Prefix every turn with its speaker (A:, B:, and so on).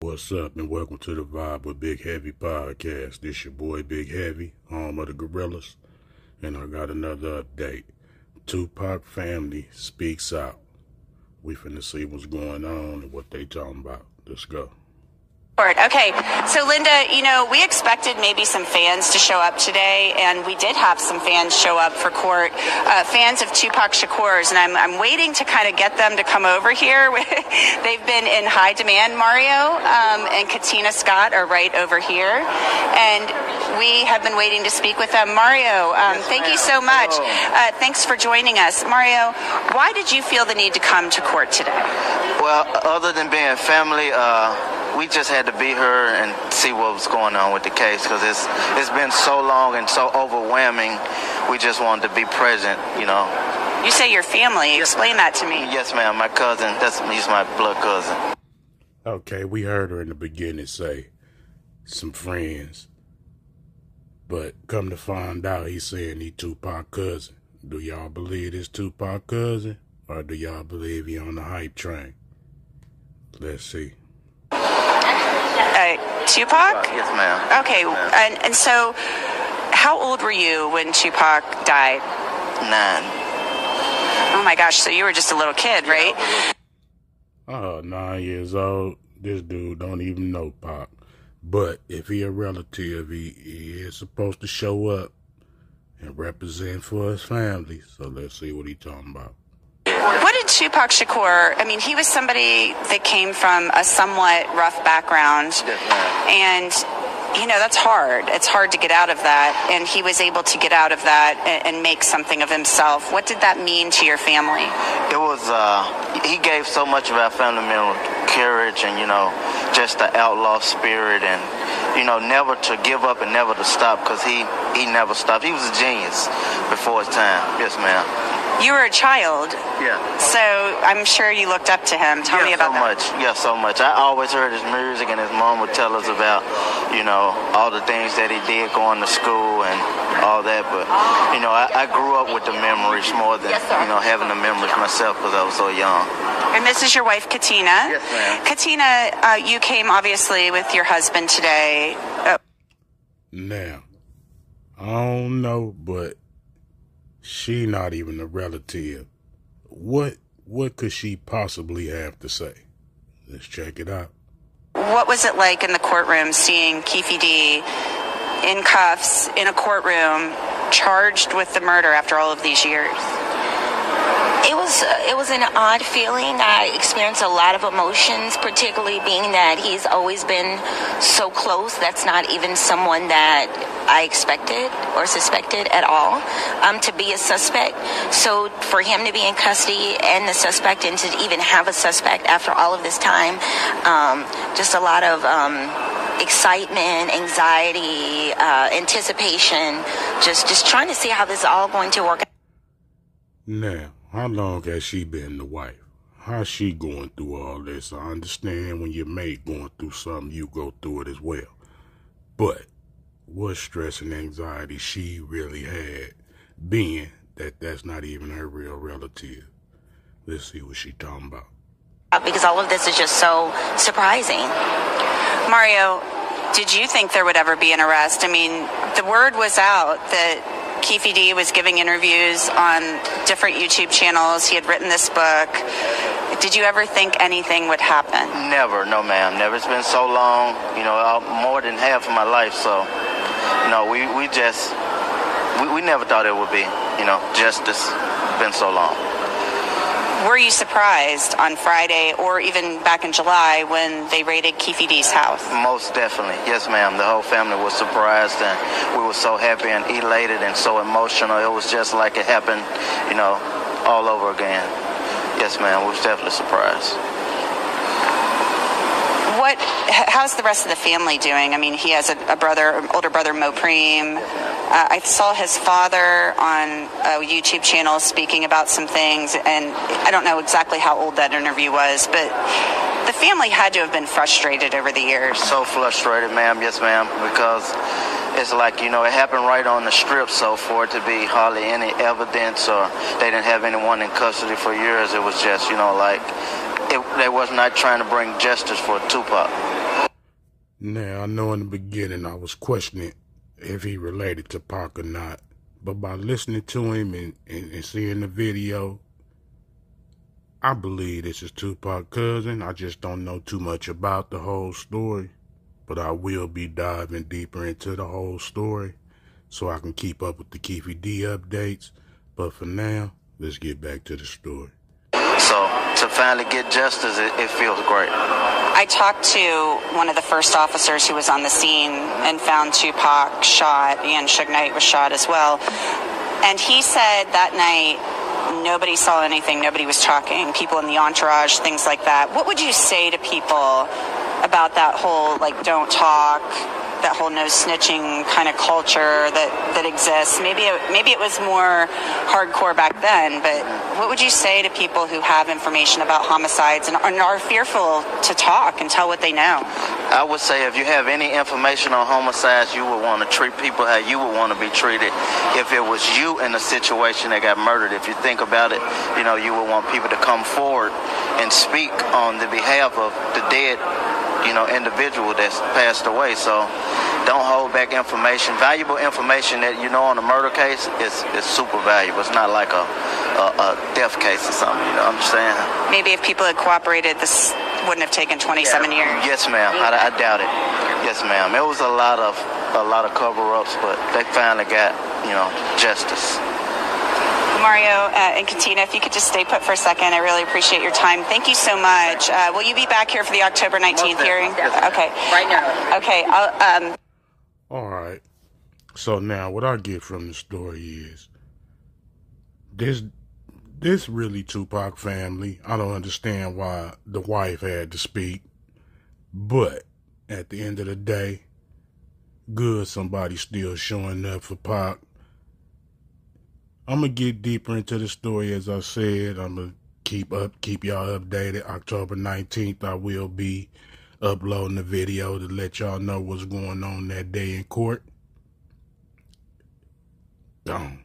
A: What's up, and welcome to the Vibe with Big Heavy podcast. This your boy Big Heavy, home of the Gorillas, and I got another update. Tupac family speaks out. We finna see what's going on and what they talking about. Let's go.
B: Okay, so Linda, we expected maybe some fans to show up today, and we did have some fans show up for court, fans of Tupac'S Shakur's, and I'm waiting to kind of get them to come over here. They've been in high demand. Mario and Katina Scott are right over here, and we have been waiting to speak with them. Mario, thank you so much. Thanks for joining us. Mario, why did you feel the need to come to court today?
C: Well, other than being family, we just had to be here and see what was going on with the case because it's been so long and so overwhelming. We just wanted to be present,
B: You say your family. Explain that to me.
C: Yes, ma'am. My cousin. He's my blood cousin.
A: Okay, we heard her in the beginning say some friends, but come to find out, he's saying he Tupac's cousin. Do y'all believe this Tupac's cousin, or do y'all believe he on the hype train? Let's see.
B: Tupac?
C: Yes, ma'am.
B: Okay, and so how old were you when Tupac died?
C: 9.
B: Oh my gosh, so you were just a little kid, right?
A: 9 years old. This dude don't even know Pac. But if he a relative, he is supposed to show up and represent for his family. So let's see what he talking about.
B: What did Tupac Shakur, he was somebody that came from a somewhat rough background, and, that's hard. It's hard to get out of that, and he was able to get out of that and make something of himself. What did that mean to your family?
C: It was, he gave so much of our family members courage and, just the outlaw spirit and, never to give up and never to stop because he never stopped. He was a genius before his time. Yes, ma'am.
B: You were a child.
C: Yeah.
B: So I'm sure you looked up to him. Tell me about that.
C: Yeah, so much. I always heard his music, and his mom would tell us about, all the things that he did going to school and all that. But, I grew up with the memories more than, having the memories myself because I was so young.
B: And this is your wife, Katina.
C: Yes, ma'am.
B: Katina, you came obviously with your husband today.
A: Now, I don't know, but she not even a relative. What could she possibly have to say? Let's check it out.
B: What was it like in the courtroom seeing Keefe D in cuffs in a courtroom charged with the murder after all of these years?
D: It was an odd feeling. I experienced a lot of emotions, particularly being that he's always been so close. That's not even someone that I expected or suspected at all to be a suspect. So for him to be in custody and the suspect and to even have a suspect after all of this time, just a lot of excitement, anxiety, anticipation, just trying to see how this is all going to work out.
A: Now, how long has she been the wife? How's she going through all this? I understand when your mate going through something, you go through it as well. But what stress and anxiety she really had, being that that's not even her real relative? Let's see what she talking about.
D: Because all of this is just so surprising.
B: Mario, did you think there would ever be an arrest? The word was out that Keefe D was giving interviews on different YouTube channels. He had written this book. Did you ever think anything would happen?
C: Never, no ma'am. Never. It's been so long, more than half of my life. So, we never thought it would be, justice. It's been so long.
B: Were you surprised on Friday or even back in July when they raided Keefe D's house?
C: Most definitely. Yes, ma'am. The whole family was surprised, and we were so happy and elated and so emotional. It was just like it happened, all over again. Yes, ma'am. We was definitely surprised.
B: How's the rest of the family doing? He has a brother, older brother, Mopreem. I saw his father on a YouTube channel speaking about some things, and I don't know exactly how old that interview was, but the family had to have been frustrated over the years.
C: So frustrated, ma'am. Yes, ma'am, because it's like, it happened right on the strip, so for it to be hardly any evidence or they didn't have anyone in custody for years, it was just, they was not trying to bring justice for Tupac.
A: Now, I know in the beginning I was questioning if he related to Pac or not, but by listening to him and seeing the video, I believe this is Tupac's cousin. I just don't know too much about the whole story, but I will be diving deeper into the whole story so I can keep up with the Keefy D updates. But for now, let's get back to the story.
C: So to finally get justice, it feels great.
B: I talked to one of the first officers who was on the scene and found Tupac shot, and Suge Knight was shot as well. And he said that night nobody saw anything, nobody was talking, people in the entourage, things like that. What would you say to people about that whole, like, don't talk, that whole no snitching kind of culture that exists? Maybe it was more hardcore back then, but what would you say to people who have information about homicides and are fearful to talk and tell what they know?
C: I would say if you have any information on homicides, you would want to treat people how you would want to be treated if it was you in a situation that got murdered. If you think about it, you would want people to come forward and speak on the behalf of the dead individual that's passed away. So don't hold back information. Valuable information that on a murder case is super valuable. It's not like a death case or something. What I'm saying?
B: Maybe if people had cooperated, this wouldn't have taken 27 years.
C: Yes, ma'am. I doubt it. Yes, ma'am. It was a lot of cover-ups, but they finally got justice.
B: Mario and Katina, if you could just stay put for a second, I really appreciate your time. Thank you so much. Will you be back here for the October 19th hearing? Okay. Right now. Okay.
A: All right. So now what I get from the story is this really Tupac family. I don't understand why the wife had to speak, but at the end of the day, good somebody still showing up for Pac. I'm going to get deeper into the story, as I said. I'm going to keep y'all updated. October 19th, I will be uploading a video to let y'all know what's going on that day in court. Gone.